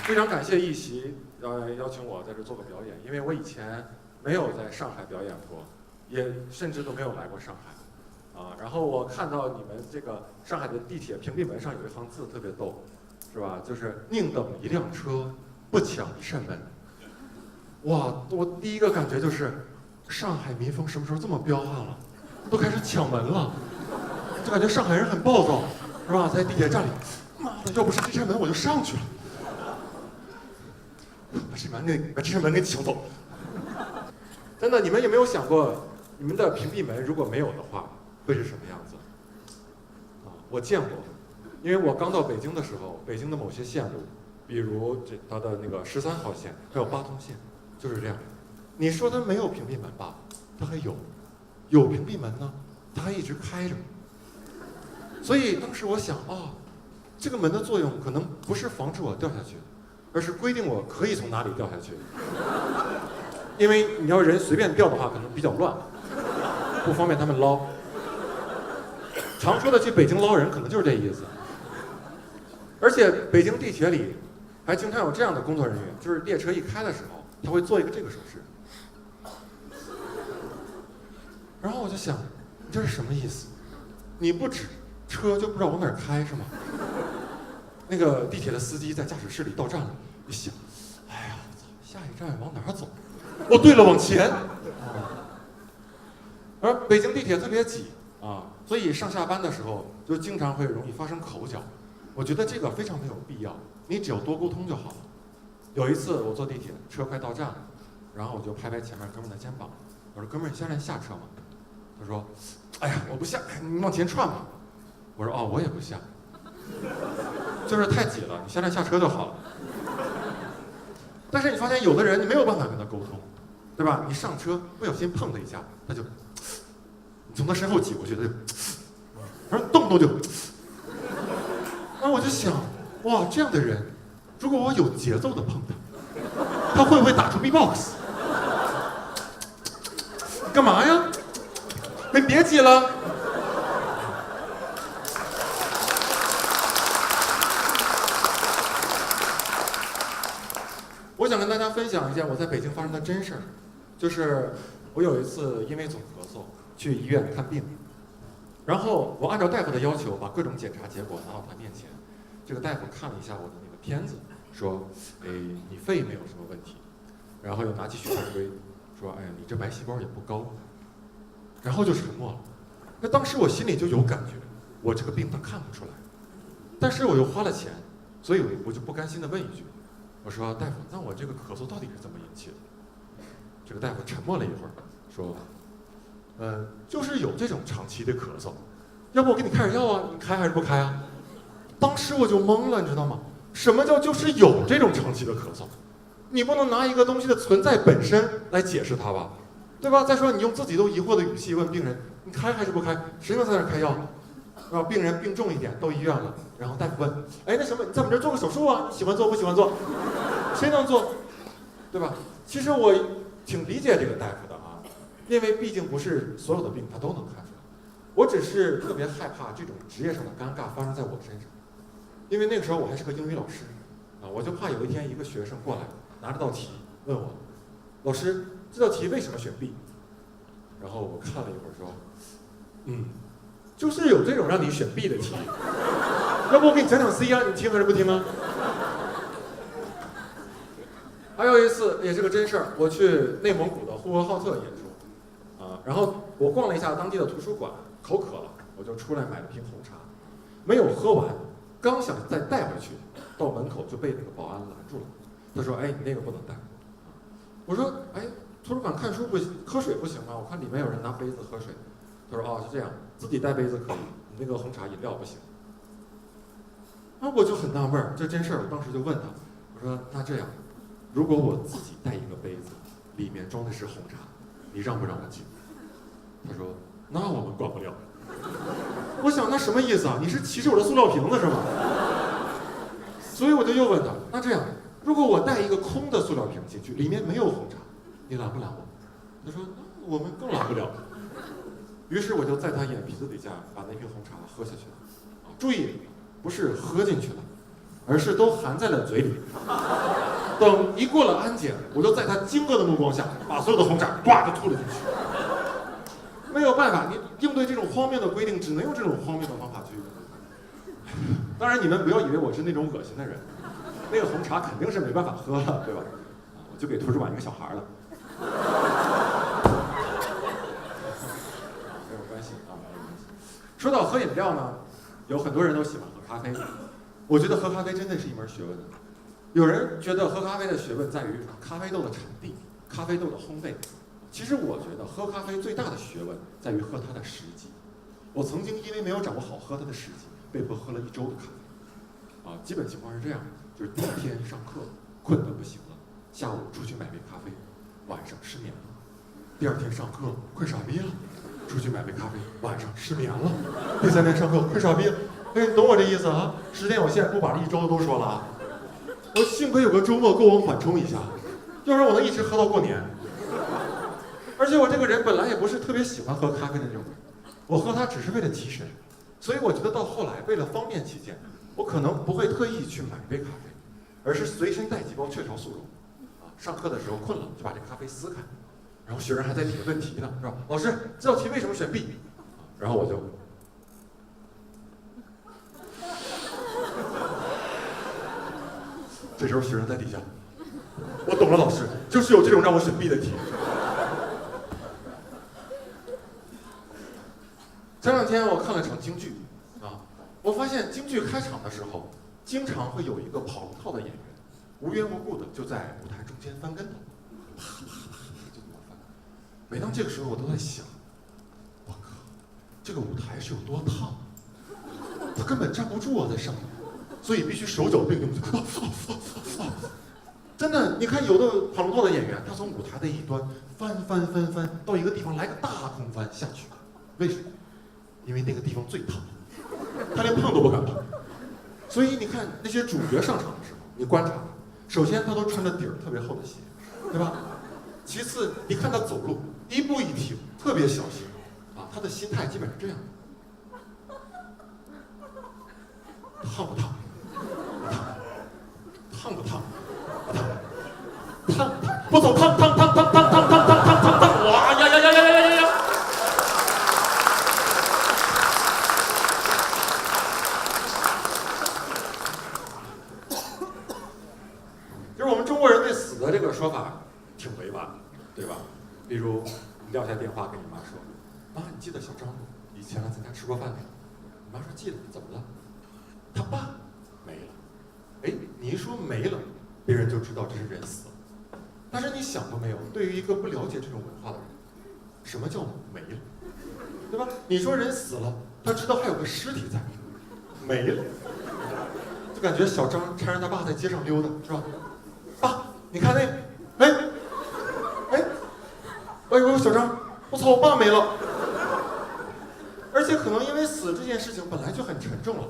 非常感谢一席邀请我在这做个表演，因为我以前没有在上海表演过，也甚至都没有来过上海，然后我看到你们这个上海的地铁屏蔽门上有一行字特别逗，是吧？就是宁等一辆车，不抢一扇门。哇，我第一个感觉就是上海民风什么时候这么彪悍了，都开始抢门了，就感觉上海人很暴躁，是吧？在地铁站里，妈的，要不是这扇门我就上去了。把这扇门给抢走。真的，你们有没有想过，你们的屏蔽门如果没有的话，会是什么样子？我见过，因为我刚到北京的时候，北京的某些线路，比如它的那个13号线，还有8通线，就是这样。你说它没有屏蔽门吧，它还有屏蔽门呢，它还一直开着。所以当时我想，这个门的作用可能不是防止我掉下去，而是规定我可以从哪里掉下去。因为你要人随便掉的话，可能比较乱，不方便他们捞。常说的去北京捞人，可能就是这意思。而且北京地铁里还经常有这样的工作人员，就是列车一开的时候，他会做一个这个手势。然后我就想，你这是什么意思？你不指车就不知道往哪儿开是吗？那个地铁的司机在驾驶室里到站了，一想，哎呀，下一站往哪儿走？哦，对了，往前。而北京地铁特别挤所以上下班的时候就经常会容易发生口角。我觉得这个非常没有必要，你只要多沟通就好了。有一次我坐地铁，车快到站了，然后我就拍拍前面哥们的肩膀，我说：“哥们儿，你现在下车吗？”他说：“哎呀，我不下，你往前串吧。”我说：“我也不下，就是太挤了，你现在下车就好了。”但是你发现有的人你没有办法跟他沟通，对吧？你上车不小心碰他一下，他就，你从他身后挤过去，他就，然后动不动就，然后我就想，哇，这样的人，如果我有节奏的碰他，他会不会打出 B-box？ 干嘛呀？你别挤了。我想跟大家分享一件我在北京发生的真事儿，就是我有一次因为总咳嗽去医院看病，然后我按照大夫的要求把各种检查结果拿到他面前，这个大夫看了一下我的那个片子，说：“你肺没有什么问题。”然后又拿起血常规，说：“哎呀，你这白细胞也不高。”然后就沉默了。那当时我心里就有感觉，我这个病他看不出来，但是我又花了钱，所以我就不甘心地问一句。我说：“大夫，那我这个咳嗽到底是怎么引起的？”这个大夫沉默了一会儿，说：“就是有这种长期的咳嗽，要不我给你开点药啊？你开还是不开啊？”当时我就懵了，你知道吗？什么叫就是有这种长期的咳嗽？你不能拿一个东西的存在本身来解释它吧，对吧？再说你用自己都疑惑的语气问病人：“你开还是不开？谁能在那儿开药？”然后病人病重一点，到医院了，然后大夫问：“那什么，你在我们这儿做个手术啊？你喜欢做不喜欢做？谁能做？对吧？”其实我挺理解这个大夫的因为毕竟不是所有的病他都能看出来。我只是特别害怕这种职业上的尴尬发生在我身上，因为那个时候我还是个英语老师我就怕有一天一个学生过来拿着道题问我：“老师，这道题为什么选 B？” 然后我看了一会儿说：“就是有这种让你选 B 的题，要不我给你讲讲 C 啊，你听还是不听啊？”还有一次也是个真事儿，我去内蒙古的呼和浩特演出然后我逛了一下当地的图书馆，口渴了，我就出来买了瓶红茶，没有喝完，刚想再带回去，到门口就被那个保安拦住了。他说：“你那个不能带。”我说：“图书馆看书不行，喝水不行吗？我看里面有人拿杯子喝水。”他说：“是这样，自己带杯子可以，你那个红茶饮料不行。”我就很纳闷儿，这真事儿，我当时就问他，我说：“那这样，如果我自己带一个杯子，里面装的是红茶，你让不让我进？”他说：“那我们管不了。”我想那什么意思啊？你是歧视我的塑料瓶子是吗？所以我就又问他，那这样，如果我带一个空的塑料瓶进去，里面没有红茶，你拦不拦我？他说：“那我们更拦不了。”于是我就在他眼皮子底下把那瓶红茶喝下去了。注意，不是喝进去了，而是都含在了嘴里。等一过了安检，我就在他惊愕的目光下，把所有的红茶呱就吐了进去。没有办法，你应对这种荒谬的规定，只能用这种荒谬的方法去。当然，你们不要以为我是那种恶心的人，那个红茶肯定是没办法喝了，对吧？我就给图书馆一个小孩了。没有关系啊，没有关系。说到喝饮料呢，有很多人都喜欢喝咖啡。我觉得喝咖啡真的是一门学问。有人觉得喝咖啡的学问在于咖啡豆的产地、咖啡豆的烘焙。其实我觉得喝咖啡最大的学问在于喝它的时机。我曾经因为没有掌握好喝它的时机，被迫喝了1周的咖啡。基本情况是这样，就是第一天上课困得不行了，下午出去买杯咖啡，晚上失眠了。第2天上课困傻逼了，出去买杯咖啡，晚上失眠了。第3天上课困傻逼了。哎，你懂我这意思啊？时间有限，不把这1周的都说了啊。我幸亏有个周末够我缓冲一下，要不然我能一直喝到过年。而且我这个人本来也不是特别喜欢喝咖啡的那种人，我喝它只是为了提神。所以我觉得到后来，为了方便起见，我可能不会特意去买杯咖啡，而是随身带几包雀巢速溶。上课的时候困了，就把这咖啡撕开，然后学生还在提问题呢，是吧？老师，这道题为什么选 B？ 然后我就。这时候学生在底下，我懂了，老师，就是有这种让我选 B 的题。前2天我看了场京剧，我发现京剧开场的时候，经常会有一个跑龙套的演员，无缘无故的就在舞台中间翻跟头，啪啪啪就这么翻。每当这个时候，我都在想，我靠，这个舞台是有多烫，他根本站不住啊，在上面。所以必须手脚并用，真的，你看有的跑龙套的演员，他从舞台的一端翻到一个地方来个大空翻下去，为什么？因为那个地方最烫，他连碰都不敢碰。所以你看那些主角上场的时候，你观察，首先他都穿着底儿特别厚的鞋，对吧？其次，你看他走路一步一停，特别小心，他的心态基本是这样的：烫不烫？烫不烫？烫不走，烫！哇呀！就是我们中国人对死的这个说法挺委婉的，对吧？比如你撂下电话跟你妈说：“妈，你记得小张以前来咱家吃过饭没？”你妈说：“记得。”怎么了？他爸没了。哎，你一说没了，别人就知道这是人死了。但是你想都没有，对于一个不了解这种文化的人，什么叫没了，对吧？你说人死了，他知道还有个尸体在，没了，就感觉小张搀着他爸在街上溜达，是吧？爸，你看那，哎呦，小张，我操，我爸没了。而且可能因为死这件事情本来就很沉重了。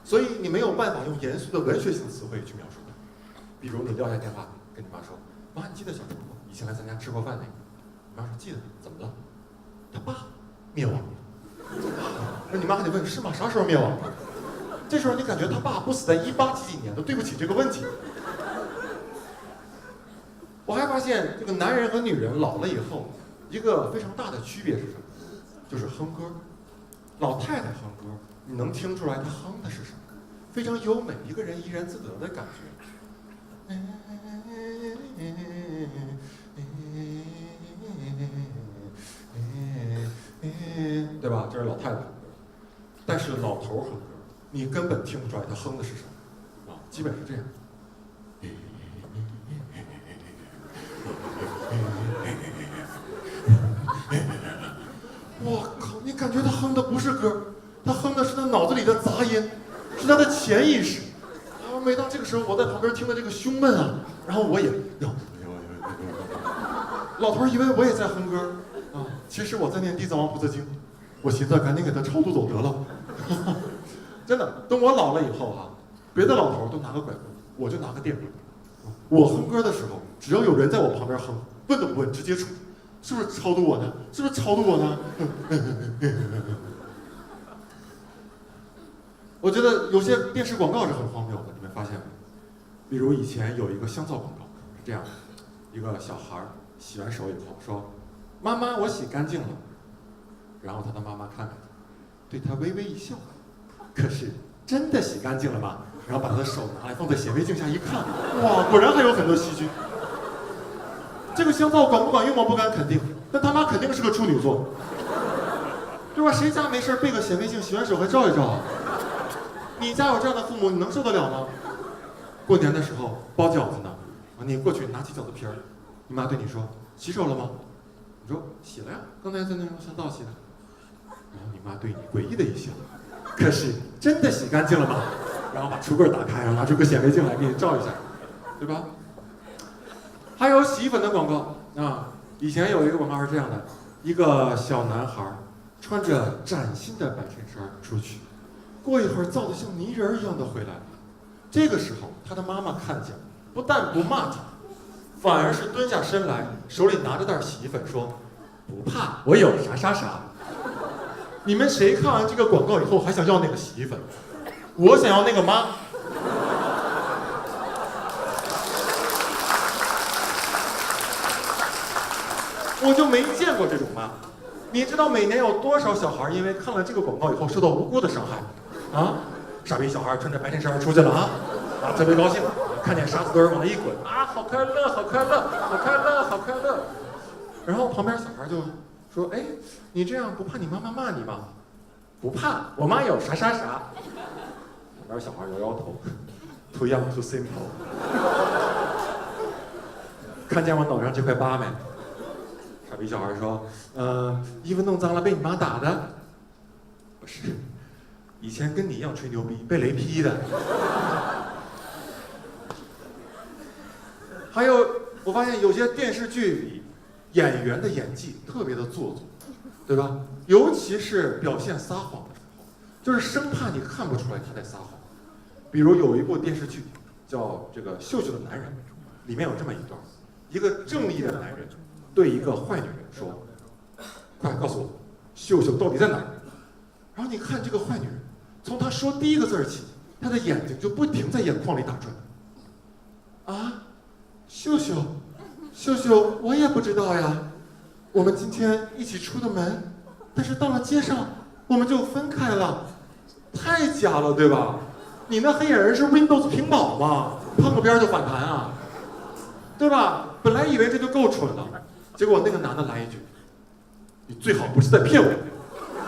所以你没有办法用严肃的文学性词汇去描述它。比如你撂下电话跟你妈说：“妈，你记得小张不？以前来咱家吃过饭那个。”你妈说：“记得。”怎么了？他爸灭亡了。那你妈还得问：“是吗？啥时候灭亡的？”这时候你感觉他爸不死在18几年都对不起这个问题。我还发现这个男人和女人老了以后，一个非常大的区别是什么？就是哼歌。老太太哼歌，你能听出来她哼的是什么？非常优美，一个人怡然自得的感觉。对吧？这是老太太哼歌。但是老头哼歌，你根本听不出来他哼的是什么，基本是这样。我靠！你感觉他哼的不是歌，他哼的是他脑子里的杂音，是他的潜意识。每当这个时候，我在旁边听的这个胸闷啊，然后我也，老头以为我也在哼歌其实我在念地藏王菩萨经，我寻思赶紧给他超度走得了。真的，等我老了以后别的老头都拿个拐棍，我就拿个电棍。我哼歌的时候，只要有人在我旁边哼，问都不问，直接出。是不是超度我呢？是不是超度我呢？我觉得有些电视广告是很荒谬的，你们发现没？比如以前有一个香皂广告是这样的，一个小孩洗完手以后说：“妈妈，我洗干净了。”然后他的妈妈看看他，对他微微一笑。可是真的洗干净了吗？然后把他的手拿来放在显微镜下一看，哇，果然还有很多细菌。这个香皂管不管用吗？不敢肯定，但他妈肯定是个处女座，对吧？谁家没事背个显微镜，洗完手还照一照啊？你家有这样的父母，你能受得了吗？过年的时候包饺子呢，你过去拿起饺子皮儿，你妈对你说：“洗手了吗？”你说：“洗了呀，刚才在那用香皂洗的。”然后你妈对你诡异的一笑，可是真的洗干净了吗？然后把橱柜打开，然后拿出个显微镜来给你照一下，对吧？还有洗衣粉的广告啊，以前有一个广告是这样的：一个小男孩穿着崭新的白衬衫出去，过一会儿造得像泥人一样的回来。这个时候，他的妈妈看见，不但不骂他，反而是蹲下身来，手里拿着袋洗衣粉说：“不怕，我有啥啥啥。”你们谁看完这个广告以后还想要那个洗衣粉？我想要那个妈。我就没见过这种妈。你知道每年有多少小孩因为看了这个广告以后受到无辜的伤害？啊，傻逼小孩穿着白衬衫出去了啊，特别高兴，看见沙子堆往那一滚啊，好快乐，好快乐，好快乐，好快乐。然后旁边小孩就说：“哎，你这样不怕你妈妈骂你吗？”“不怕，我妈有啥啥啥。”旁边小孩摇摇头 ，Too young, too simple。看见我脑上这块疤没？傻逼小孩说：“衣服弄脏了被你妈打的。”“不是，以前跟你一样吹牛逼，被雷劈的。”还有，我发现有些电视剧里演员的演技特别的做作，对吧？尤其是表现撒谎的时候，就是生怕你看不出来他在撒谎。比如有一部电视剧叫这个《秀秀的男人》，里面有这么一段：一个正义的男人对一个坏女人说：“快告诉我，秀秀到底在哪儿？”然后你看这个坏女人，从她说第一个字起，她的眼睛就不停在眼眶里打转。啊，秀秀，秀秀，我也不知道呀。我们今天一起出的门，但是到了街上我们就分开了，太假了，对吧？你那黑眼仁是 Windows 屏保吗？碰个边就反弹啊，对吧？本来以为这就够蠢了，结果那个男的来一句：“你最好不是在骗我。”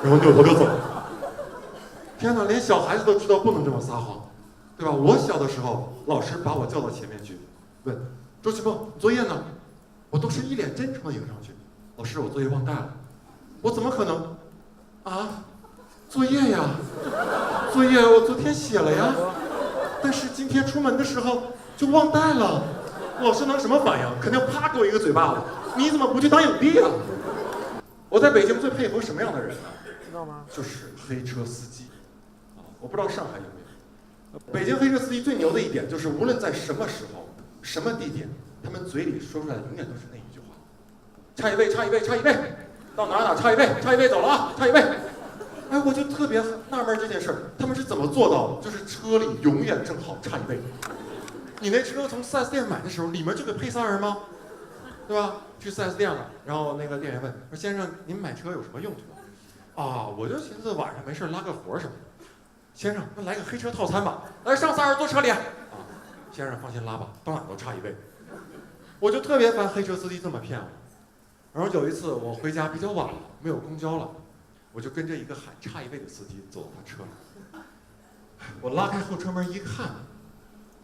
然后扭头就走了。天哪，连小孩子都知道不能这么撒谎，对吧？我小的时候，老师把我叫到前面去，问周奇峰作业呢？我都是一脸真诚的迎上去：“老师，我作业忘带了。”我怎么可能？啊？作业呀，作业我昨天写了呀，但是今天出门的时候就忘带了。老师能什么反应？肯定啪给我一个嘴巴子。你怎么不去当影帝啊？我在北京最佩服什么样的人呢？知道吗？就是黑车司机。我不知道上海有没有。北京黑车司机最牛的一点就是，无论在什么时候、什么地点，他们嘴里说出来的永远都是那一句话：“差一位，差一位，差一位，到哪差一位，差一位走了啊，差一位。”哎，我就特别纳闷这件事儿，他们是怎么做到的？就是车里永远正好差一位。你那车从 4S 店买的时候，里面就得配仨人吗？对吧？去 4S 店了，然后那个店员问说：“先生，您买车有什么用途？”啊，我就寻思晚上没事拉个活什么的。先生，那来个黑车套餐吧，来上仨人坐车里。啊，先生放心拉吧，到哪都差一位。我就特别烦黑车司机这么骗我。然后有一次我回家比较晚了，没有公交了。我就跟着一个喊差一位的司机走到他车里，我拉开后车门一看，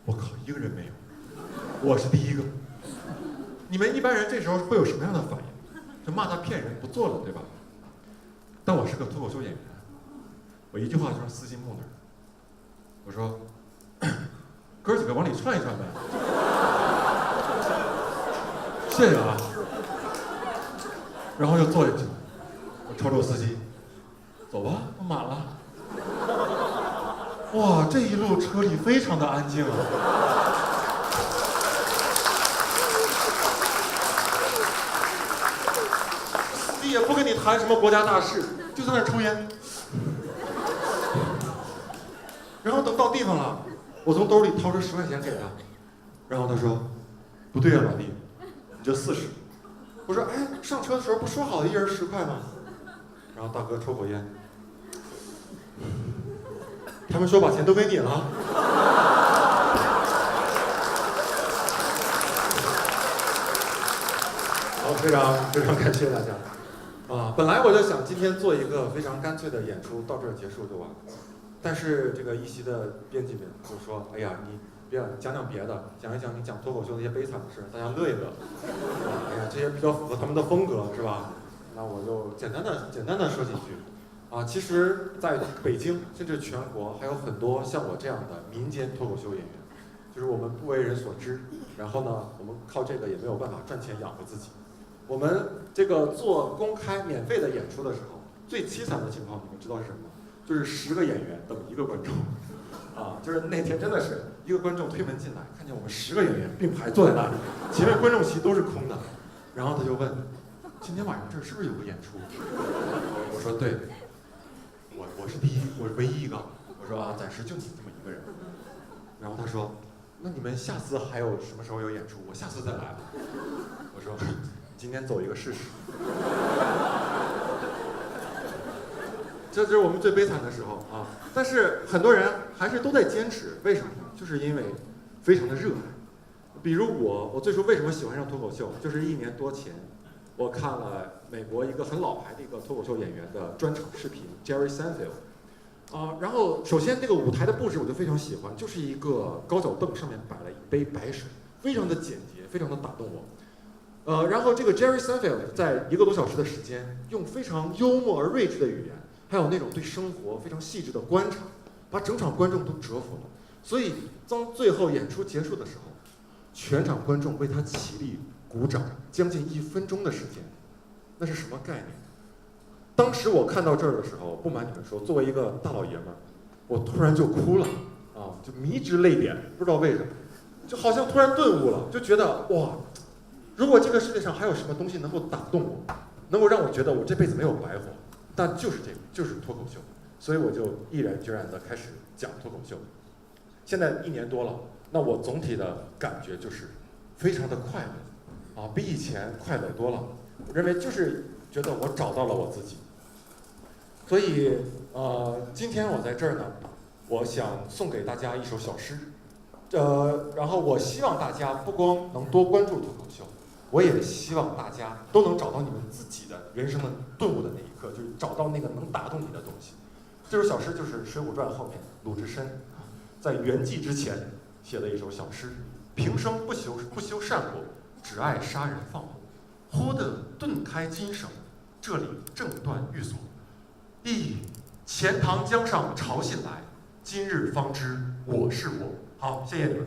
我靠，一个人没有，我是第一个。你们一般人这时候会有什么样的反应？就骂他骗人，不做了，对吧？但我是个脱口秀演员，我一句话就让司机木那儿。我说：“哥几个往里串一串呗。”谢谢啊。然后又坐进去，我瞅瞅司机。走吧，我满了。哇，这一路车里非常的安静啊。司机也不跟你谈什么国家大事，就在那儿抽烟。然后等到地方了，我从兜里掏出10块钱给他，然后他说，不对啊，老弟，你这40。我说，哎，上车的时候不说好的1人10块吗？然后大哥抽口烟，他们说把钱都给你了。好，非常感谢大家。本来我就想今天做一个非常干脆的演出，到这儿结束就完了。但是这个一席的编辑们就说，哎呀，你别讲讲别的，讲一讲你讲脱口秀那些悲惨的事，大家乐一乐。哎呀，这些比较符合他们的风格，是吧？那我就简单的说几句。其实在北京甚至全国还有很多像我这样的民间脱口秀演员，就是我们不为人所知，然后呢，我们靠这个也没有办法赚钱养活自己。我们这个做公开免费的演出的时候，最凄惨的情况你们知道是什么吗？就是10个演员等1个观众。就是那天真的是一个观众推门进来，看见我们10个演员并排坐在那里，前面观众席都是空的，然后他就问，今天晚上这儿是不是有个演出？我说对，我是我是唯一一个。我说暂时就你这么1个人。然后他说，那你们下次还有什么时候有演出？我下次再来。我说今天走一个试试。这就是我们最悲惨的时候啊！但是很多人还是都在坚持，为什么呢？就是因为非常的热爱。比如我最初为什么喜欢上脱口秀，就是1年多前，我看了美国一个很老牌的一个脱口秀演员的专场视频 Jerry Seinfeld。然后首先这个舞台的布置我就非常喜欢，就是一个高脚凳上面摆了一杯白水，非常的简洁，非常的打动我。然后这个 Jerry Seinfeld 在1个多小时的时间，用非常幽默而睿智的语言，还有那种对生活非常细致的观察，把整场观众都折服了。所以当最后演出结束的时候，全场观众为他起立鼓掌，将近1分钟的时间，那是什么概念？当时我看到这儿的时候，不瞒你们说，作为一个大老爷们儿，我突然就哭了就迷之泪点，不知道为什么，就好像突然顿悟了，就觉得哇，如果这个世界上还有什么东西能够打动我，能够让我觉得我这辈子没有白活，但就是这个，就是脱口秀。所以我就毅然决然地开始讲脱口秀。现在1年多了，那我总体的感觉就是非常的快乐比以前快乐多了。我认为就是觉得我找到了我自己。所以今天我在这儿呢，我想送给大家一首小诗。然后我希望大家不光能多关注脱口秀，我也希望大家都能找到你们自己的人生的顿悟的那一刻，就是找到那个能打动你的东西。这首小诗就是《水浒传》后面鲁智深在圆寂之前写的一首小诗：平生不修善果，只爱杀人放火。忽得顿开金绳，这里正断寓所。忆钱塘江上潮信来，今日方知我是我。好，谢谢你们。